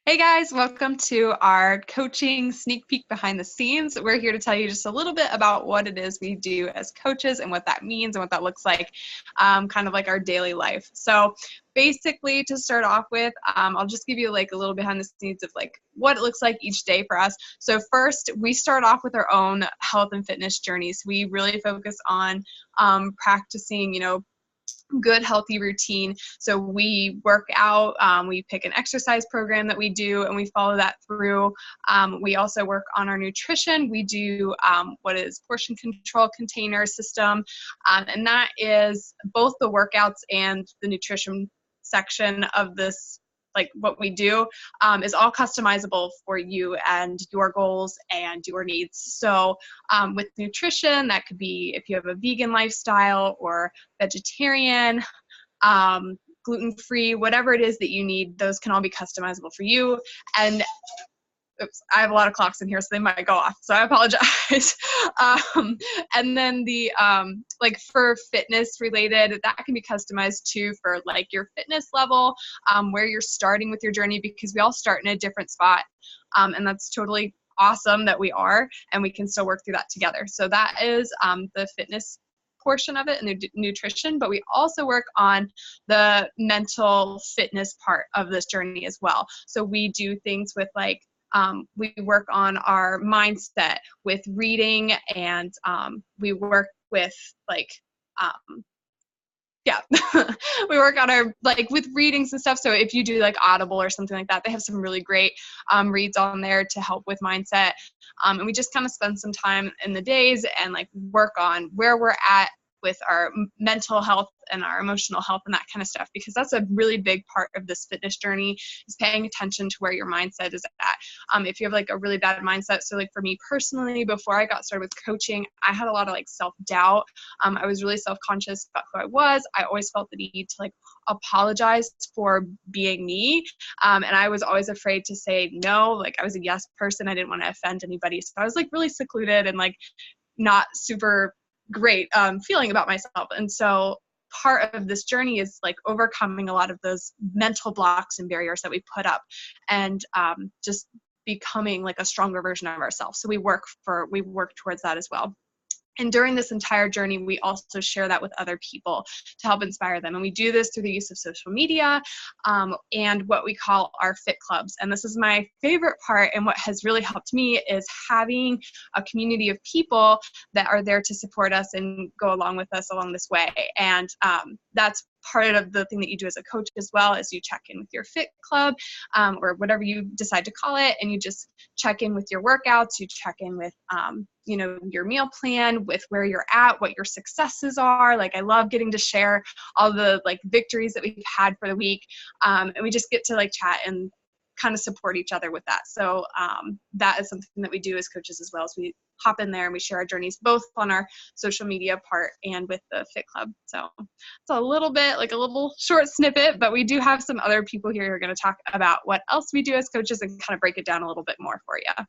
Hey guys, welcome to our coaching sneak peek behind the scenes. We're here to tell you just a little bit about what it is we do as coaches and what that means and what that looks like, kind of like our daily life. So basically, to start off with, I'll just give you like a little behind the scenes of like what it looks like each day for us. So first, we start off with our own health and fitness journeys. We really focus on practicing, good healthy routine. So we work out, we pick an exercise program that we do and we follow that through. We also work on our nutrition. We do what is portion control container system, and that is both the workouts and the nutrition section of this. Like what we do is all customizable for you and your goals and your needs. So with nutrition, that could be if you have a vegan lifestyle or vegetarian, gluten-free, whatever it is that you need, those can all be customizable for you. And oops, I have a lot of clocks in here, so they might go off, so I apologize. And then the like for fitness related, that can be customized too for like your fitness level, where you're starting with your journey, because we all start in a different spot, and that's totally awesome that we are, and we can still work through that together. So that is the fitness portion of it and the nutrition, but we also work on the mental fitness part of this journey as well. So we do things with like we work on our mindset with reading, and we work with like yeah we work on our like with readings and stuff. So if you do like Audible or something like that, they have some really great reads on there to help with mindset, and we just kind of spend some time in the days and like work on where we're at with our mental health and our emotional health and that kind of stuff, because that's a really big part of this fitness journey, is paying attention to where your mindset is at. If you have like a really bad mindset, so like for me personally, before I got started with coaching, I had a lot of like self-doubt. I was really self-conscious about who I was. I always felt the need to like apologize for being me, and I was always afraid to say no. Like I was a yes person. I didn't want to offend anybody, so I was like really secluded and like not super great feeling about myself. And so part of this journey is like overcoming a lot of those mental blocks and barriers that we put up, and just becoming like a stronger version of ourselves. So we work towards that as well. And during this entire journey, we also share that with other people to help inspire them. And we do this through the use of social media, and what we call our fit clubs. And this is my favorite part, and what has really helped me is having a community of people that are there to support us and go along with us along this way. And that's part of the thing that you do as a coach as well, is you check in with your fit club, or whatever you decide to call it, and you just check in with your workouts, you check in with your meal plan, with where you're at, what your successes are. Like I love getting to share all the like victories that we've had for the week, and we just get to like chat and kind of support each other with that. So that is something that we do as coaches as well, as we hop in there and we share our journeys both on our social media part and with the fit club. So it's a little bit like a little short snippet, but we do have some other people here who are going to talk about what else we do as coaches and kind of break it down a little bit more for you.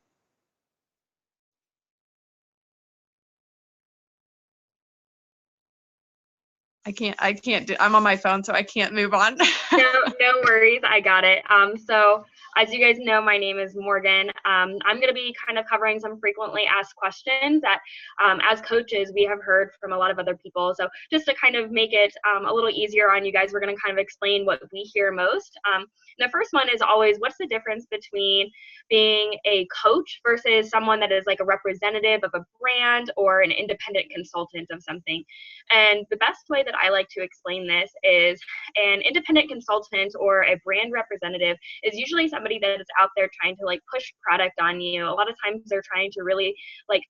I'm on my phone, so I can't move on. No worries. I got it. So as you guys know, my name is Morgan. I'm going to be kind of covering some frequently asked questions that as coaches, we have heard from a lot of other people. So just to kind of make it a little easier on you guys, we're going to kind of explain what we hear most. The first one is always, what's the difference between being a coach versus someone that is like a representative of a brand or an independent consultant of something? And the best way that I like to explain this is an independent consultant or a brand representative is usually somebody that is out there trying to like push product on you. A lot of times they're trying to really like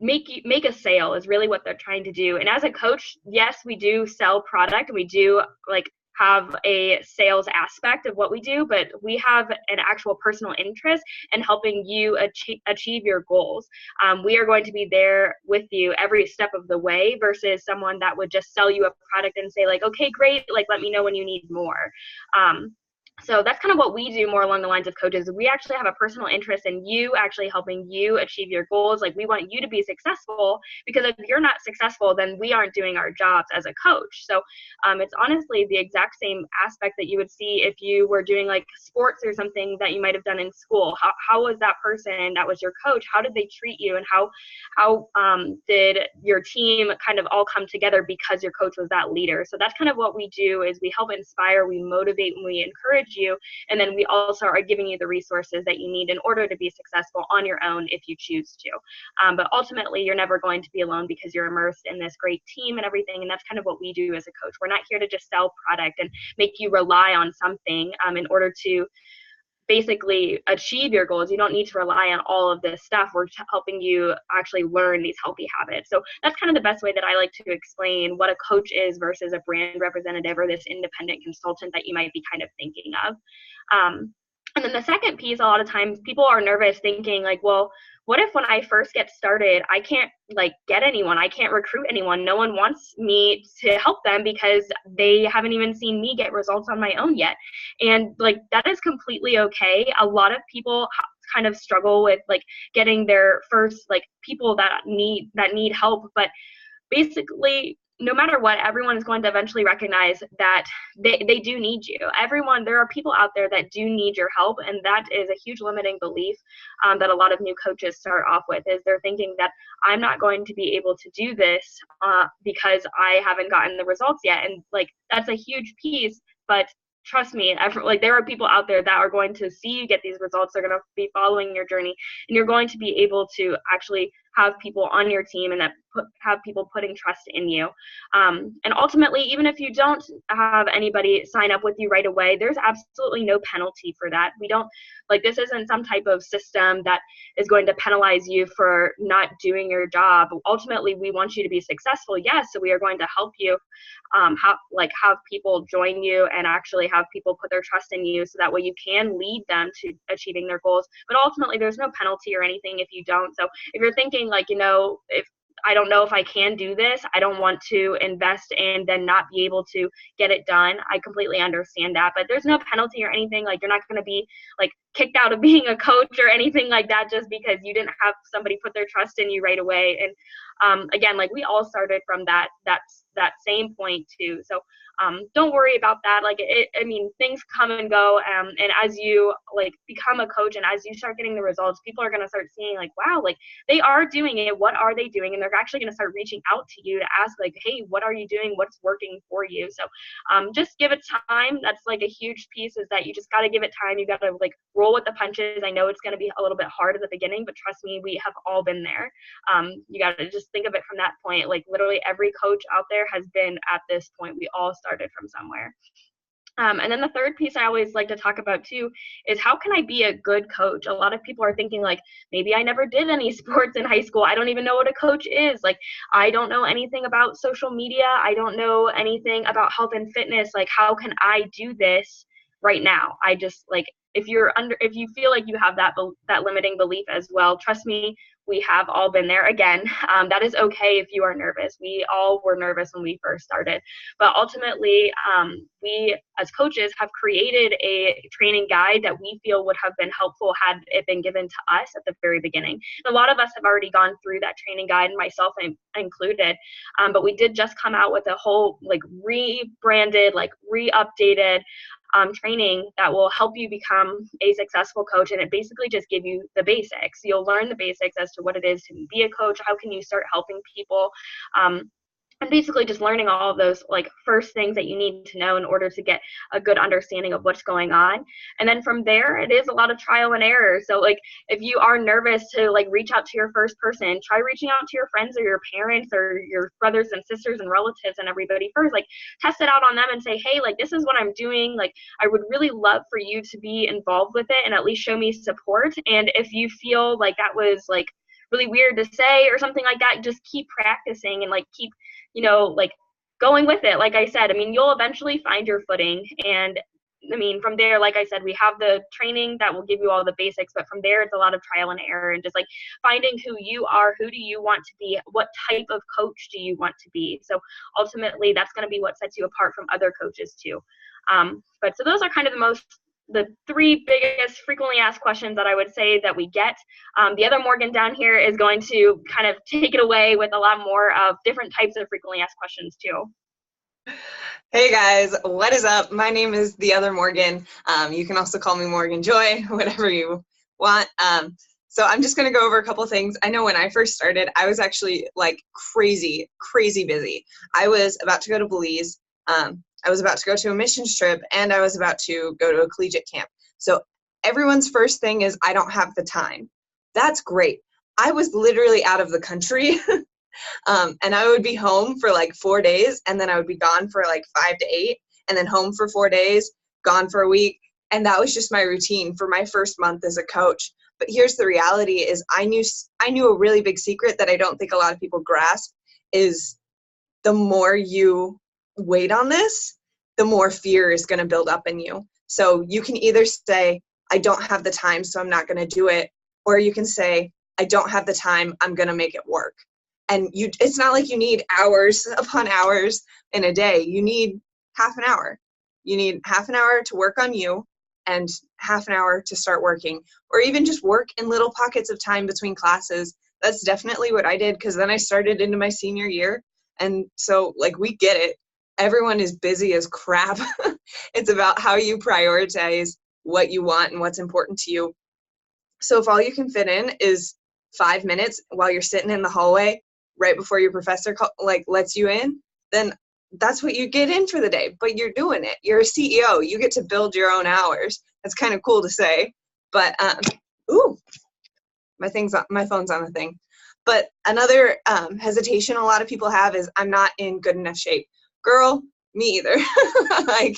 make a sale is really what they're trying to do. And as a coach, yes, we do sell product and we do like have a sales aspect of what we do, but we have an actual personal interest in helping you achieve your goals. We are going to be there with you every step of the way versus someone that would just sell you a product and say like, okay, great, like let me know when you need more. So that's kind of what we do more along the lines of coaches. We actually have a personal interest in you actually helping you achieve your goals. Like, we want you to be successful, because if you're not successful, then we aren't doing our jobs as a coach. So it's honestly the exact same aspect that you would see if you were doing like sports or something that you might have done in school. How was that person that was your coach? How did they treat you? And how did your team kind of all come together because your coach was that leader? So that's kind of what we do, is we help inspire, we motivate, and we encourage you, and then we also are giving you the resources that you need in order to be successful on your own if you choose to. But ultimately, you're never going to be alone, because you're immersed in this great team and everything, and that's kind of what we do as a coach. We're not here to just sell product and make you rely on something in order to basically achieve your goals. You don't need to rely on all of this stuff. We're helping you actually learn these healthy habits. So that's kind of the best way that I like to explain what a coach is versus a brand representative or this independent consultant that you might be kind of thinking of. And then the second piece, a lot of times people are nervous thinking like, well, what if when I first get started, I can't like get anyone, I can't recruit anyone, no one wants me to help them because they haven't even seen me get results on my own yet. And like, that is completely okay. A lot of people kind of struggle with like getting their first like people that need help, but basically, no matter what, everyone is going to eventually recognize that they do need you. There are people out there that do need your help, and that is a huge limiting belief that a lot of new coaches start off with, is they're thinking that I'm not going to be able to do this because I haven't gotten the results yet. And like, that's a huge piece, but trust me, like, there are people out there that are going to see you get these results. They're going to be following your journey, and you're going to be able to actually have people on your team and that have people putting trust in you. And ultimately, even if you don't have anybody sign up with you right away, there's absolutely no penalty for that. We don't, like, this isn't some type of system that is going to penalize you for not doing your job. Ultimately, we want you to be successful, yes, so we are going to help you have people join you and actually have people put their trust in you, so that way you can lead them to achieving their goals. But ultimately, there's no penalty or anything if you don't. So if you're thinking like, if I don't know if I can do this, I don't want to invest and then not be able to get it done, I completely understand that. But there's no penalty or anything. Like, you're not going to be like kicked out of being a coach or anything like that just because you didn't have somebody put their trust in you right away. And again, like, we all started from that same point too. So don't worry about that. Like, things come and go. And as you like become a coach and as you start getting the results, people are going to start seeing like, wow, like, they are doing it. What are they doing? And they're actually going to start reaching out to you to ask like, hey, what are you doing? What's working for you? So just give it time. That's like a huge piece, is that you just got to give it time. You got to like roll with the punches. I know it's going to be a little bit hard at the beginning, but trust me, we have all been there. You got to just think of it from that point. Like, literally every coach out there has been at this point. We all started from somewhere. And then the third piece I always like to talk about too is, how can I be a good coach? A lot of people are thinking like, maybe I never did any sports in high school. I don't even know what a coach is. Like, I don't know anything about social media. I don't know anything about health and fitness. Like, how can I do this right now? I just like, if you feel like you have that limiting belief as well, trust me, we have all been there. Again, that is okay if you are nervous. We all were nervous when we first started. But ultimately, we as coaches have created a training guide that we feel would have been helpful had it been given to us at the very beginning. And a lot of us have already gone through that training guide, myself included. But we did just come out with a whole like rebranded, like re-updated training that will help you become a successful coach. And it basically just give you the basics. You'll learn the basics as to what it is to be a coach, how can you start helping people, and basically just learning all of those like first things that you need to know in order to get a good understanding of what's going on. And then from there, it is a lot of trial and error. So like, if you are nervous to like reach out to your first person, try reaching out to your friends or your parents or your brothers and sisters and relatives and everybody first. Like, test it out on them and say, hey, like, this is what I'm doing. Like, I would really love for you to be involved with it and at least show me support. And if you feel like that was like really weird to say or something like that, just keep practicing and like keep like going with it. Like I said, you'll eventually find your footing. And from there, like I said, we have the training that will give you all the basics, but from there, it's a lot of trial and error and just like finding who you are, who do you want to be, what type of coach do you want to be. So ultimately, that's going to be what sets you apart from other coaches too. But so those are kind of the most the three biggest frequently asked questions that I would say that we get. The other Morgan down here is going to kind of take it away with a lot more of different types of frequently asked questions too. Hey guys, what is up? My name is the other Morgan. You can also call me Morgan Joy, whatever you want. So I'm just going to go over a couple things. I know when I first started, I was actually like crazy busy. I was about to go to Belize. I was about to go to a missions trip, and I was about to go to a collegiate camp. So everyone's first thing is, I don't have the time. That's great. I was literally out of the country. And I would be home for like 4 days, and then I would be gone for like 5 to 8, and then home for 4 days, gone for a week. And that was just my routine for my first month as a coach. But here's the reality is I knew a really big secret that I don't think a lot of people grasp is the more you wait on this, the more fear is going to build up in you. So you can either say, I don't have the time, so I'm not going to do it. Or you can say, I don't have the time, I'm going to make it work. And it's not like you need hours upon hours in a day. You need half an hour. You need half an hour to work on you and half an hour to start working, or even just work in little pockets of time between classes. That's definitely what I did, because then I started into my senior year. And so like, we get it. Everyone is busy as crap. It's about how you prioritize what you want and what's important to you. So if all you can fit in is 5 minutes while you're sitting in the hallway right before your professor lets you in, then that's what you get in for the day. But you're doing it. You're a CEO. You get to build your own hours. That's kind of cool to say. But my phone's on the thing. But another hesitation a lot of people have is, I'm not in good enough shape. Girl, me either. Like,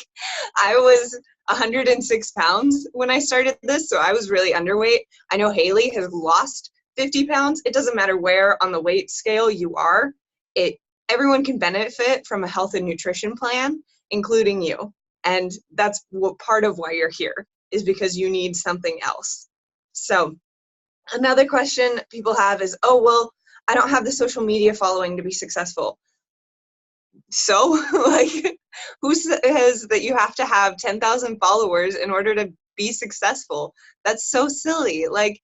I was 106 pounds when I started this, so I was really underweight. I know Haley has lost 50 pounds. It doesn't matter where on the weight scale you are. Everyone can benefit from a health and nutrition plan, including you. And that's part of why you're here, is because you need something else. So another question people have is, oh, well, I don't have the social media following to be successful. So like, who says that you have to have 10,000 followers in order to be successful? That's so silly. Like,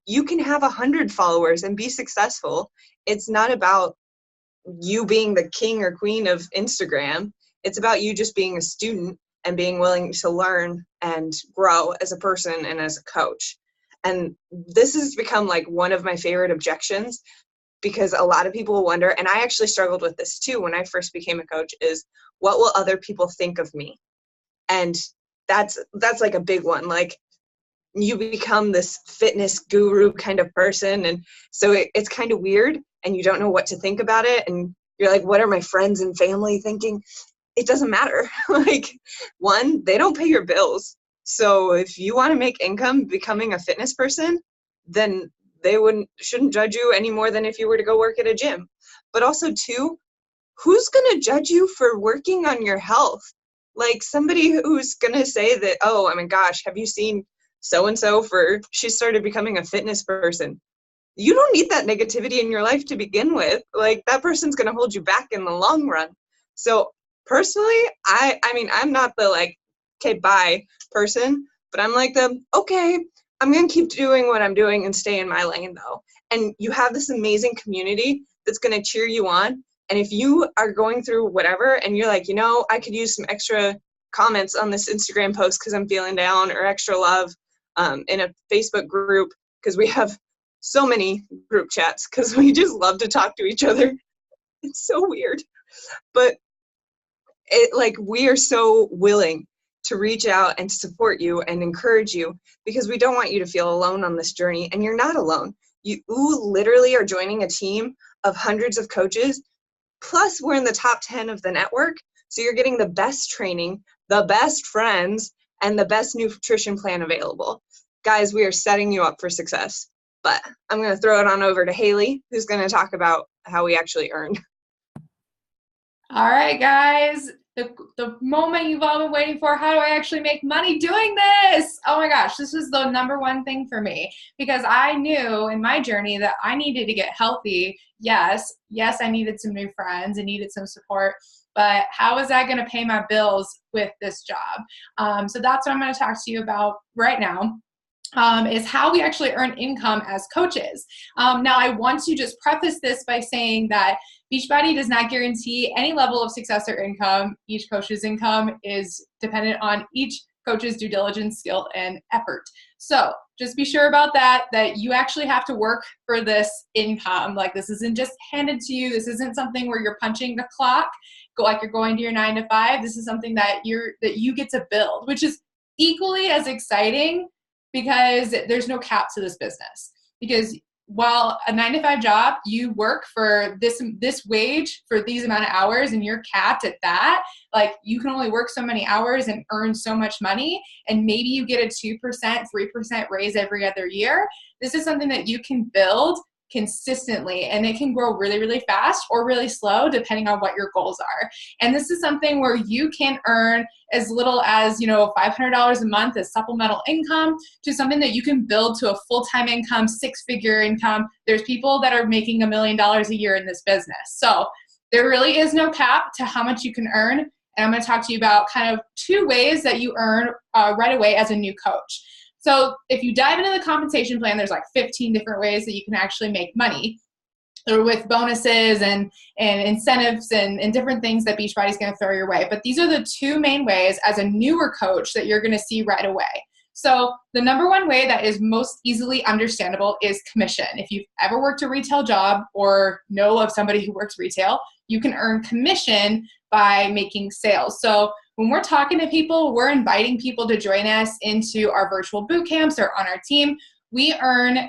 you can have 100 followers and be successful. It's not about you being the king or queen of Instagram. It's about you just being a student and being willing to learn and grow as a person and as a coach. And this has become like one of my favorite objections, because a lot of people wonder, and I actually struggled with this too when I first became a coach, is what will other people think of me? And that's like a big one. Like, you become this fitness guru kind of person, and so it's kind of weird, and you don't know what to think about it, and you're like, what are my friends and family thinking? It doesn't matter. Like, one, they don't pay your bills. So if you want to make income becoming a fitness person, then they shouldn't judge you any more than if you were to go work at a gym. But also, two, who's going to judge you for working on your health? Like, somebody who's going to say that, oh, I mean, gosh, have you seen so-and-so she started becoming a fitness person? You don't need that negativity in your life to begin with. Like, that person's going to hold you back in the long run. So personally, I mean, I'm not the like, okay, bye person, but I'm like okay, I'm going to keep doing what I'm doing and stay in my lane though. And you have this amazing community that's going to cheer you on. And if you are going through whatever and you're like, I could use some extra comments on this Instagram post because I'm feeling down, or extra love in a Facebook group, because we have so many group chats because we just love to talk to each other. It's so weird. But we are so willing to reach out and support you and encourage you, because we don't want you to feel alone on this journey, and you're not alone. You literally are joining a team of hundreds of coaches, plus we're in the top 10 of the network, so you're getting the best training, the best friends, and the best nutrition plan available. Guys, we are setting you up for success. But I'm going to throw it on over to Haley, who's going to talk about how we actually earned. All right, guys, the moment you've all been waiting for. How do I actually make money doing this? Oh my gosh, this was the number one thing for me, because I knew in my journey that I needed to get healthy. Yes, I needed some new friends and needed some support, but how is that going to pay my bills with this job? So that's what I'm going to talk to you about right now. Is how we actually earn income as coaches. Now, I want to just preface this by saying that Beachbody does not guarantee any level of success or income. Each coach's income is dependent on each coach's due diligence, skill, and effort. So just be sure about that you actually have to work for this income. Like, this isn't just handed to you. This isn't something where you're punching the clock, like you're going to your 9 to 5. This is something that you get to build, which is equally as exciting, because there's no cap to this business. Because while a 9 to 5 job, you work for this wage for these amount of hours and you're capped at that, like you can only work so many hours and earn so much money, and maybe you get a 2%, 3% raise every other year. This is something that you can build consistently, and it can grow really, really fast or really slow depending on what your goals are. And this is something where you can earn as little as, $500 a month as supplemental income, to something that you can build to a full-time income, 6-figure income. There's people that are making $1 million a year in this business. So there really is no cap to how much you can earn. And I'm going to talk to you about kind of 2 ways that you earn right away as a new coach. So if you dive into the compensation plan, there's like 15 different ways that you can actually make money, or with bonuses and incentives and different things that Beachbody is going to throw your way. But these are the 2 main ways as a newer coach that you're going to see right away. So the number one way that is most easily understandable is commission. If you've ever worked a retail job or know of somebody who works retail, you can earn commission by making sales. So when we're talking to people, we're inviting people to join us into our virtual boot camps or on our team. We earn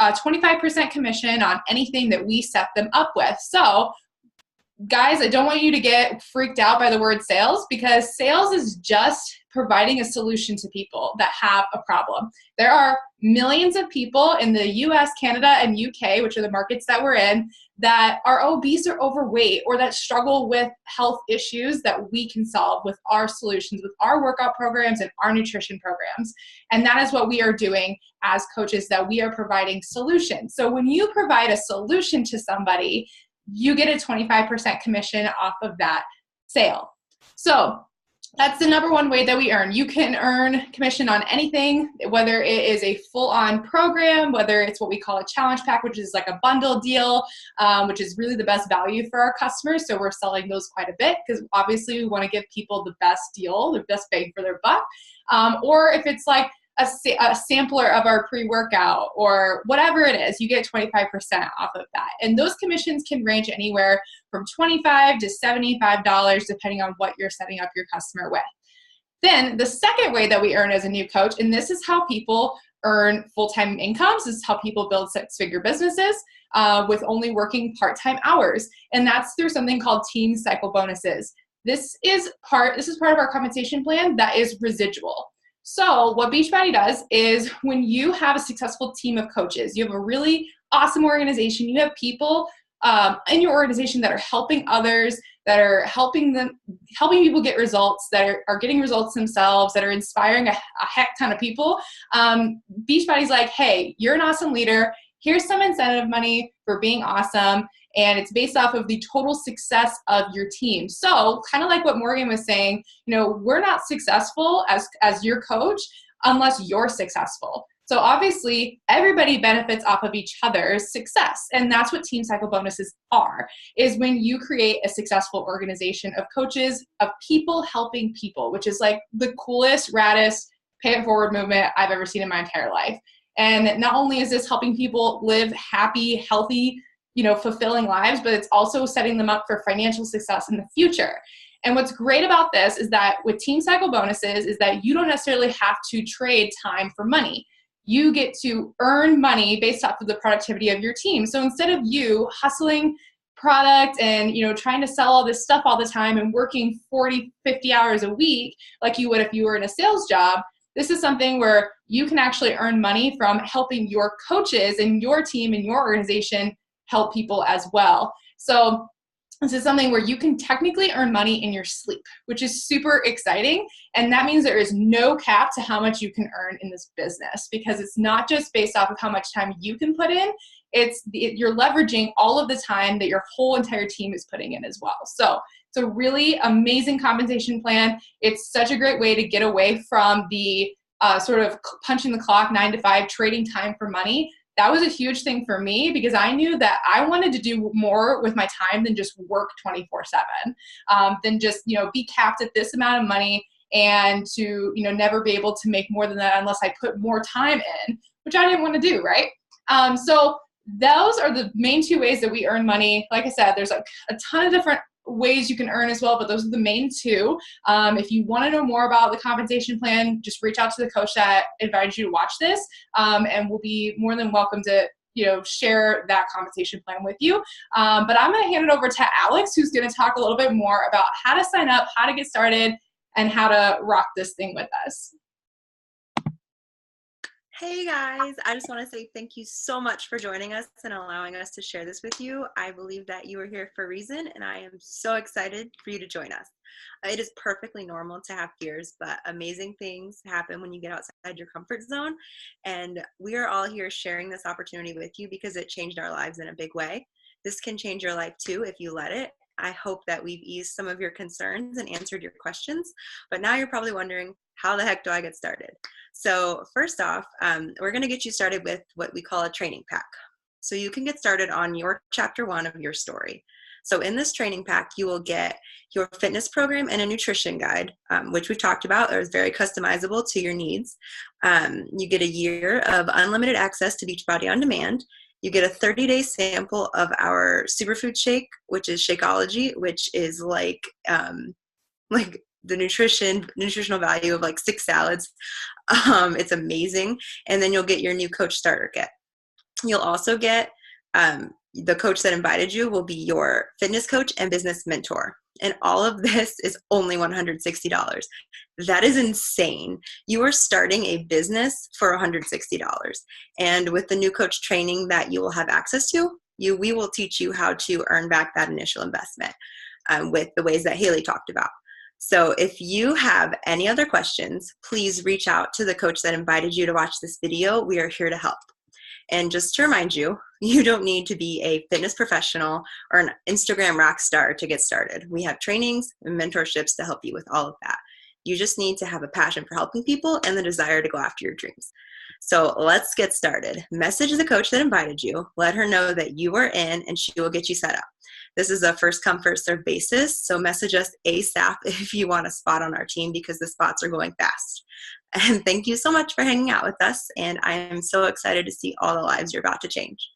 25% commission on anything that we set them up with. So guys, I don't want you to get freaked out by the word sales, because sales is just providing a solution to people that have a problem. There are millions of people in the US, Canada, and UK, which are the markets that we're in, that are obese or overweight, or that struggle with health issues that we can solve with our solutions, with our workout programs and our nutrition programs. And that is what we are doing as coaches, that we are providing solutions. So when you provide a solution to somebody, you get a 25% commission off of that sale. So that's the number one way that we earn. You can earn commission on anything, whether it is a full-on program, whether it's what we call a challenge pack, which is like a bundle deal, which is really the best value for our customers. So we're selling those quite a bit, because obviously we want to give people the best deal, the best bang for their buck. Or if it's like a sampler of our pre-workout or whatever it is, you get 25% off of that. And those commissions can range anywhere from $25 to $75, depending on what you're setting up your customer with. Then the second way that we earn as a new coach, and this is how people earn full-time incomes, this is how people build 6-figure businesses with only working part-time hours. And that's through something called team cycle bonuses. This is part of our compensation plan that is residual. So what Beachbody does is, when you have a successful team of coaches, you have a really awesome organization, you have people in your organization that are helping others, that are helping people get results, that are getting results themselves, that are inspiring a heck ton of people. Beachbody's like, hey, you're an awesome leader. Here's some incentive money for being awesome. And it's based off of the total success of your team. So kind of like what Morgan was saying, we're not successful as your coach unless you're successful. So obviously everybody benefits off of each other's success. And that's what team cycle bonuses are, is when you create a successful organization of coaches, of people helping people, which is like the coolest, raddest pay it forward movement I've ever seen in my entire life. And not only is this helping people live happy, healthy, fulfilling lives, but it's also setting them up for financial success in the future. And what's great about this is that with team cycle bonuses is that you don't necessarily have to trade time for money. You get to earn money based off of the productivity of your team. So instead of you hustling product and trying to sell all this stuff all the time and working 40, 50 hours a week like you would if you were in a sales job, this is something where you can actually earn money from helping your coaches and your team and your organization help people as well. So this is something where you can technically earn money in your sleep, which is super exciting. And that means there is no cap to how much you can earn in this business, because it's not just based off of how much time you can put in. You're leveraging all of the time that your whole entire team is putting in as well. So it's It's a really amazing compensation plan. It's such a great way to get away from the sort of punching the clock 9 to 5, trading time for money. That was a huge thing for me because I knew that I wanted to do more with my time than just work 24/7, than just, be capped at this amount of money and to, never be able to make more than that unless I put more time in, which I didn't want to do, right? So those are the main 2 ways that we earn money. Like I said, there's a ton of different ways you can earn as well, but those are the main 2. If you want to know more about the compensation plan, just reach out to the coach that invited you to watch this, and we'll be more than welcome to share that compensation plan with you. But I'm going to hand it over to Alex, who's going to talk a little bit more about how to sign up, how to get started, and how to rock this thing with us. Hey guys, I just want to say thank you so much for joining us and allowing us to share this with you. I believe that you are here for a reason, and I am so excited for you to join us. It is perfectly normal to have fears, but amazing things happen when you get outside your comfort zone. And we are all here sharing this opportunity with you because it changed our lives in a big way. This can change your life too if you let it. I hope that we've eased some of your concerns and answered your questions, but now you're probably wondering, how the heck do I get started? So first off, we're going to get you started with what we call a training pack. So you can get started on your chapter 1 of your story. So in this training pack, you will get your fitness program and a nutrition guide, which we've talked about, is very customizable to your needs. You get a year of unlimited access to Beachbody On Demand. You get a 30-day sample of our superfood shake, which is Shakeology, which is like the nutritional value of like 6 salads. It's amazing. And then you'll get your new coach starter kit. You'll also get the coach that invited you will be your fitness coach and business mentor. And all of this is only $160. That is insane. You are starting a business for $160. And with the new coach training that you will have access to, we will teach you how to earn back that initial investment with the ways that Haley talked about. So if you have any other questions, please reach out to the coach that invited you to watch this video. We are here to help. And just to remind you, you don't need to be a fitness professional or an Instagram rock star to get started. We have trainings and mentorships to help you with all of that. You just need to have a passion for helping people and the desire to go after your dreams. So let's get started. Message the coach that invited you. Let her know that you are in and she will get you set up. This is a first come, first serve basis. So message us ASAP if you want a spot on our team because the spots are going fast. And thank you so much for hanging out with us. And I am so excited to see all the lives you're about to change.